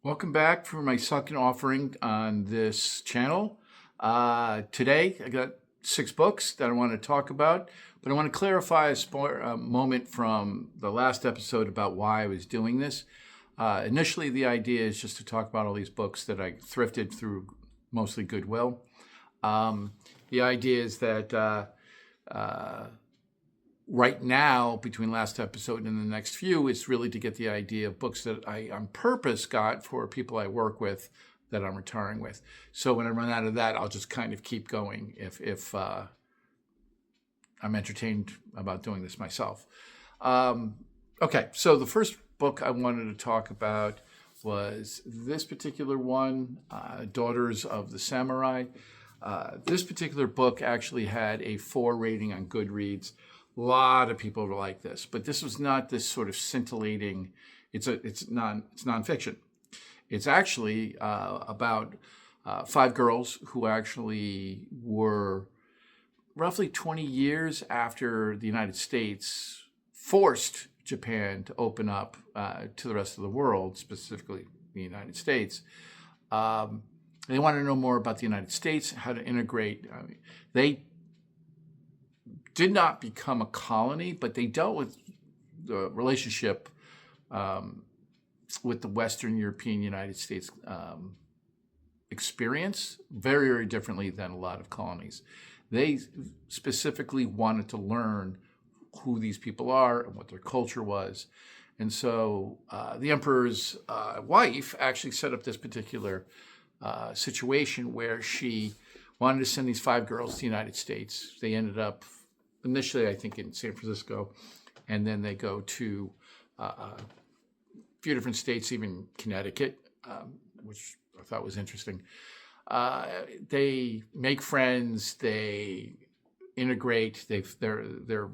Welcome back for my second offering on this channel. Today, I got 6 books that I want to talk about, but I want to clarify a moment from the last episode about why I was doing this. Initially, the idea is just to talk about all these books that I thrifted through mostly Goodwill. The idea is that right now, between last episode and the next few, is really to get the idea of books that I on purpose got for people I work with that I'm retiring with. So when I run out of that, I'll just kind of keep going if I'm entertained about doing this myself. Okay, so the first book I wanted to talk about was this particular one, Daughters of the Samurai. This particular book actually had a 4 rating on Goodreads. A lot of people like this, but this was not this sort of scintillating. It's nonfiction. It's actually about 5 girls who actually were roughly 20 years after the United States forced Japan to open up to the rest of the world, specifically the United States. They wanted to know more about the United States, how to integrate. They did not become a colony, but they dealt with the relationship with the Western European United States experience very, very differently than a lot of colonies. They specifically wanted to learn who these people are and what their culture was. And so the emperor's wife actually set up this particular situation where she wanted to send these 5 girls to the United States. They ended up initially, I think, in San Francisco, and then they go to a few different states, even Connecticut, which I thought was interesting. They make friends, they integrate, they're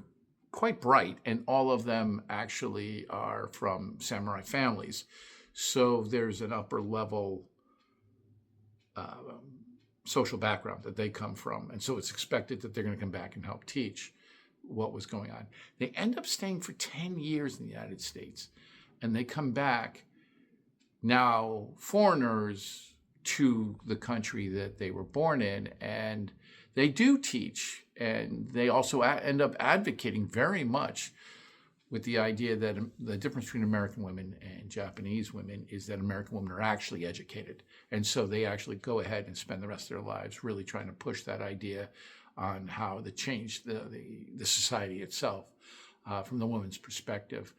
quite bright, and all of them actually are from samurai families. So there's an upper level social background that they come from. And so it's expected that they're going to come back and help teach what was going on. They end up staying for 10 years in the United States, and they come back now foreigners to the country that they were born in, and they do teach, and they also end up advocating very much with the idea that the difference between American women and Japanese women is that American women are actually educated. And so they actually go ahead and spend the rest of their lives really trying to push that idea on how to change the society itself from the woman's perspective.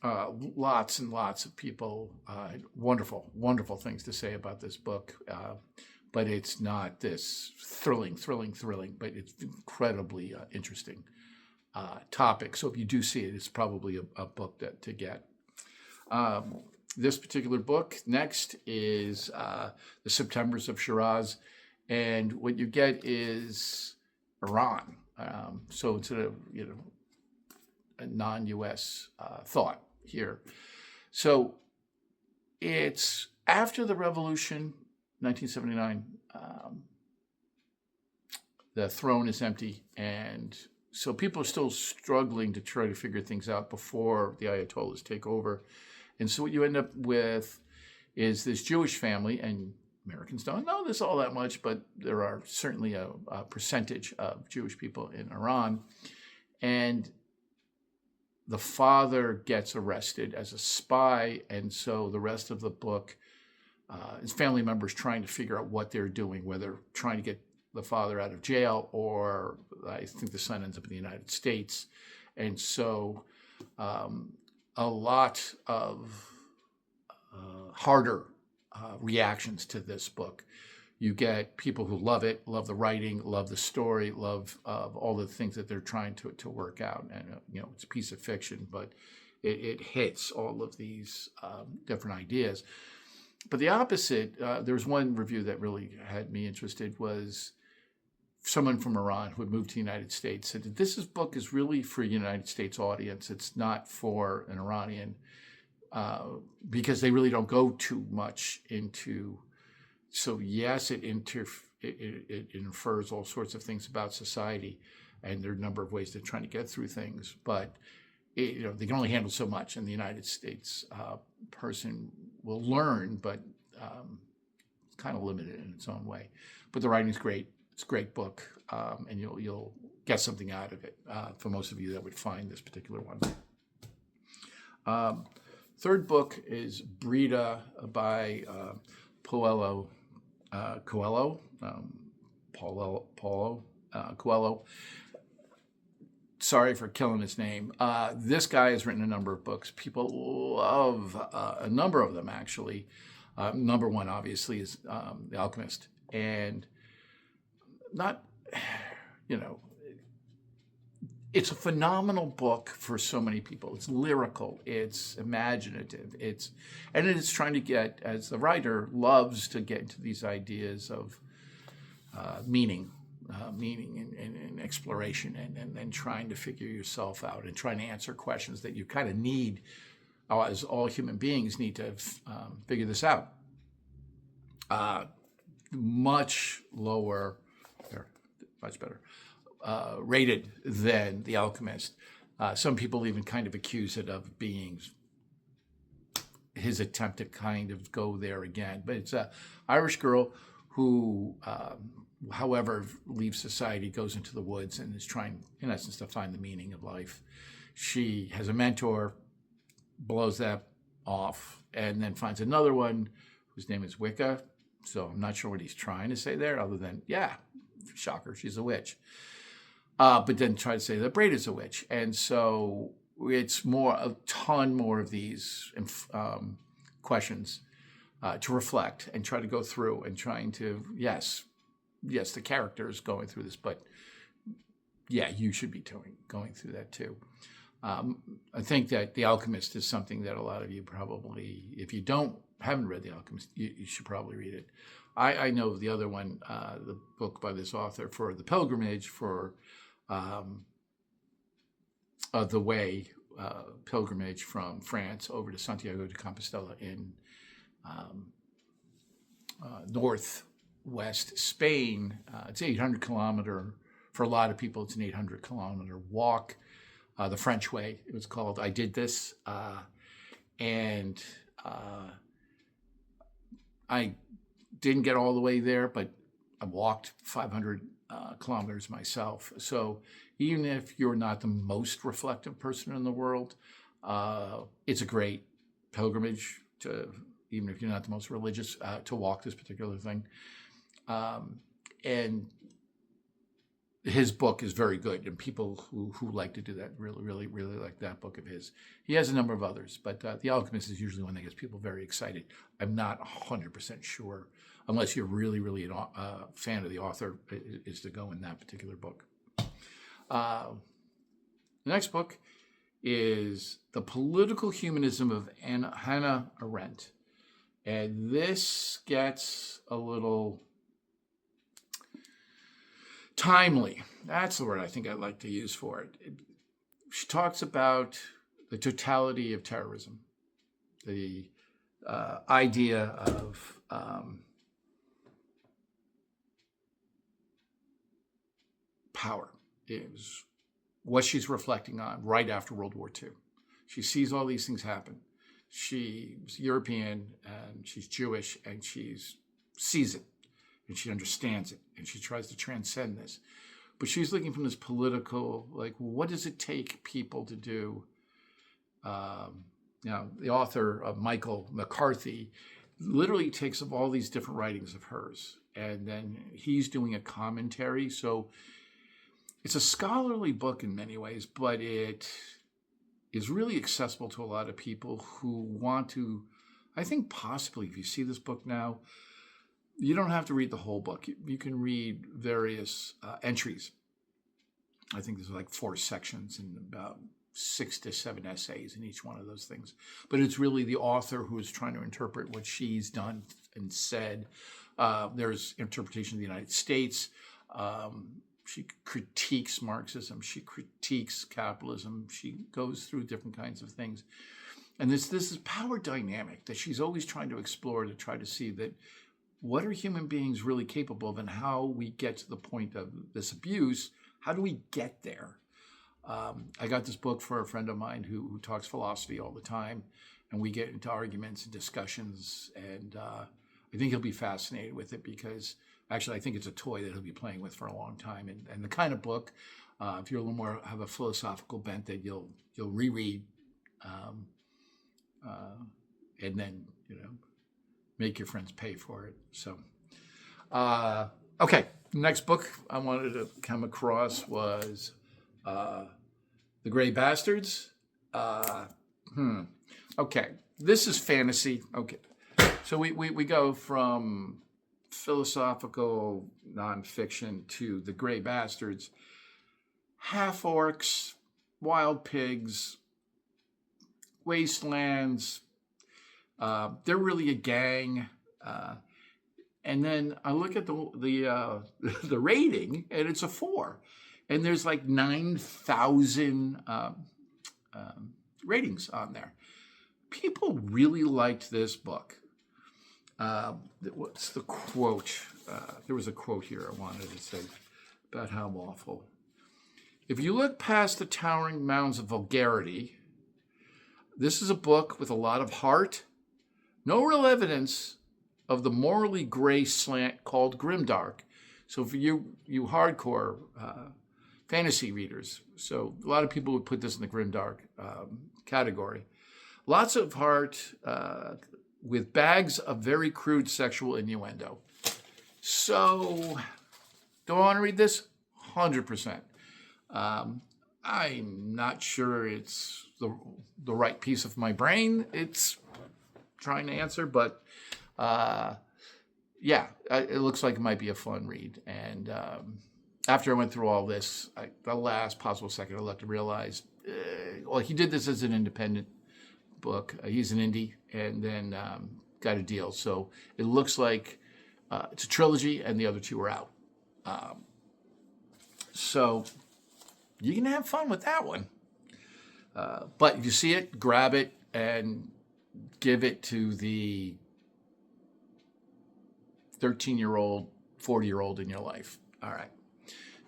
Lots and lots of people had wonderful things to say about this book. But it's not this thrilling, but it's incredibly interesting topic. So if you do see it, it's probably a book to get. This particular book next is The Septembers of Shiraz, and what you get is Iran. So it's a non-U.S. thought here. So it's after the revolution, 1979. The throne is empty, and so people are still struggling to try to figure things out before the Ayatollahs take over. And so what you end up with is this Jewish family, and Americans don't know this all that much, but there are certainly a percentage of Jewish people in Iran. And the father gets arrested as a spy, and so the rest of the book, his family members trying to figure out what they're doing, whether trying to get the father out of jail, or I think the son ends up in the United States. And so a lot of harder reactions to this book. You get people who love it, love the writing, love the story, love all the things that they're trying to work out. And it's a piece of fiction, but it hits all of these different ideas. But the opposite, there was one review that really had me interested, was someone from Iran who had moved to the United States, said that this book is really for a United States audience. It's not for an Iranian, because they really don't go too much into. So yes, it infers all sorts of things about society, and there are a number of ways they're trying to get through things, but they can only handle so much. And the United States person will learn, but it's kind of limited in its own way. But the writing's great. It's a great book, and you'll get something out of it for most of you that would find this particular one. Third book is Breda by Paulo Coelho. Coelho. Sorry for killing his name. This guy has written a number of books. People love a number of them, actually. Number one, obviously, is The Alchemist. And not, it's a phenomenal book for so many people. It's lyrical, it's imaginative, and it's trying to get, as the writer loves to get into these ideas of meaning and exploration, and trying to figure yourself out and trying to answer questions that you kind of need, as all human beings need to figure this out. Much lower, much better. Rated than The Alchemist. Some people even kind of accuse it of being his attempt to kind of go there again. But it's an Irish girl who, however, leaves society, goes into the woods, and is trying, in essence, to find the meaning of life. She has a mentor, blows that off, and then finds another one whose name is Wicca. So I'm not sure what he's trying to say there, other than, yeah, shocker, she's a witch. But then try to say that Breda's a witch. And so it's a ton more of these questions to reflect and try to go through and trying to, yes, the character is going through this, but yeah, you should be going through that too. I think that The Alchemist is something that a lot of you probably, if you haven't read The Alchemist, you should probably read it. I know the other one, the book by this author, for the pilgrimage, for the way pilgrimage from France over to Santiago de Compostela in northwest Spain. It's 800 kilometer. For a lot of people, it's an 800 kilometer walk. The French way, it was called. I did this, and I didn't get all the way there, but I walked 500 kilometers myself. So even if you're not the most reflective person in the world, it's a great pilgrimage to, even if you're not the most religious, to walk this particular thing. And his book is very good, and people who like to do that really like that book of his. He has a number of others, but The Alchemist is usually one that gets people very excited. I'm not 100% sure, unless you're really a fan of the author, is to go in that particular book. The next book is The Political Humanism of Hannah Arendt. And this gets a little timely. That's the word I think I'd like to use for it. She talks about the totality of terrorism, the idea of power is what she's reflecting on right after World War II. She sees all these things happen. She's European and she's Jewish, and she sees it and she understands it, and she tries to transcend this. But she's looking from this political, like, what does it take people to do? The author of Michael McCarthy literally takes of all these different writings of hers, and then he's doing a commentary. So it's a scholarly book in many ways, but it is really accessible to a lot of people who want to, I think possibly if you see this book now, you don't have to read the whole book. You can read various entries. I think there's like 4 sections and about 6 to 7 essays in each one of those things. But it's really the author who is trying to interpret what she's done and said. There's interpretation of the United States. She critiques Marxism. She critiques capitalism. She goes through different kinds of things. And this is power dynamic that she's always trying to explore, to try to see that what are human beings really capable of, and how we get to the point of this abuse. How do we get there? I got this book for a friend of mine who talks philosophy all the time, and we get into arguments and discussions, and I think he'll be fascinated with it because actually I think it's a toy that he'll be playing with for a long time, and the kind of book, if you're a little more have a philosophical bent, that you'll reread, and then make your friends pay for it. So, okay, next book I wanted to come across was The Gray Bastards. Okay, this is fantasy. Okay, so we go from philosophical nonfiction to The Gray Bastards. Half orcs, wild pigs, wastelands. They're really a gang. And then I look at the the rating, and it's a 4. And there's like 9,000 ratings on there. People really liked this book. What's the quote? There was a quote here I wanted to say about how awful. If you look past the towering mounds of vulgarity, this is a book with a lot of heart, no real evidence of the morally gray slant called grimdark. So for you hardcore fantasy readers, so a lot of people would put this in the grimdark category. Lots of heart with bags of very crude sexual innuendo. So, do I want to read this? 100%. I'm not sure it's the right piece of my brain it's trying to answer, but yeah, it looks like it might be a fun read. And after I went through all this, the last possible second I looked and realized, well, he did this as an independent book. He's an indie, and then got a deal. So it looks like it's a trilogy, and the other 2 are out. So you can have fun with that one. But if you see it, grab it and give it to the 13-year-old, 40-year-old in your life. All right.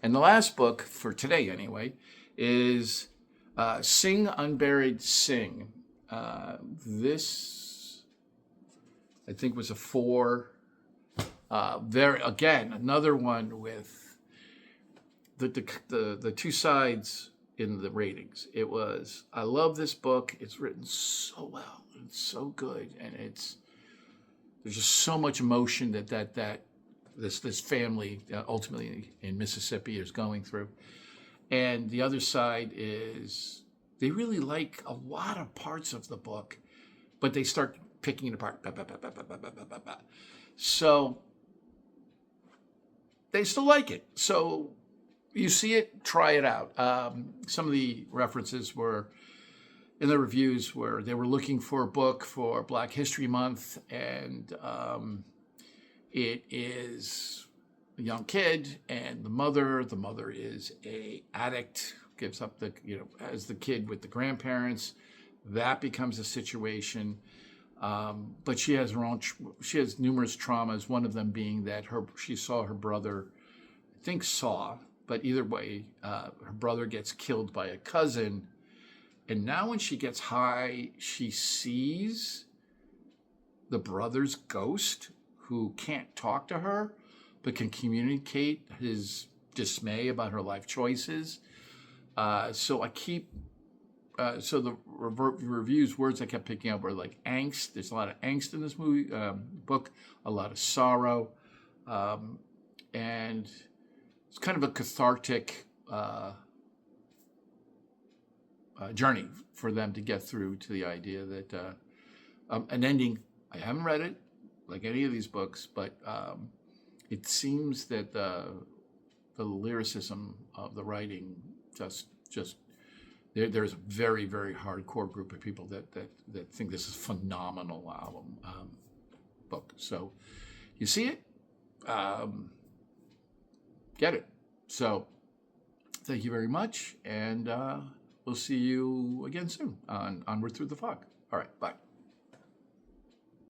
And the last book for today, anyway, is Sing Unburied Sing. This, I think, was a 4. Again, another one with the 2 sides in the ratings. It was, I love this book. It's written so well. It's so good, and there's just so much emotion that this family ultimately in Mississippi is going through. And the other side is they really like a lot of parts of the book, but they start picking it apart. So they still like it. So you see it, try it out. Some of the references were in the reviews where they were looking for a book for Black History Month, and it is a young kid, and the mother is a addict, gives up as the kid with the grandparents. That becomes a situation, but she has numerous traumas. One of them being that she saw her brother, but either way, her brother gets killed by a cousin. And now when she gets high, she sees the brother's ghost, who can't talk to her, but can communicate his dismay about her life choices. So the reviews, words I kept picking up were like angst. There's a lot of angst in this book, a lot of sorrow. And it's kind of a cathartic journey for them to get through to the idea that an ending. I haven't read it, like any of these books, but it seems that the lyricism of the writing just there's a very, very hardcore group of people that think this is a phenomenal book. So you see it, get it. So thank you very much, and we'll see you again soon on Onward Through the Fog. All right, bye.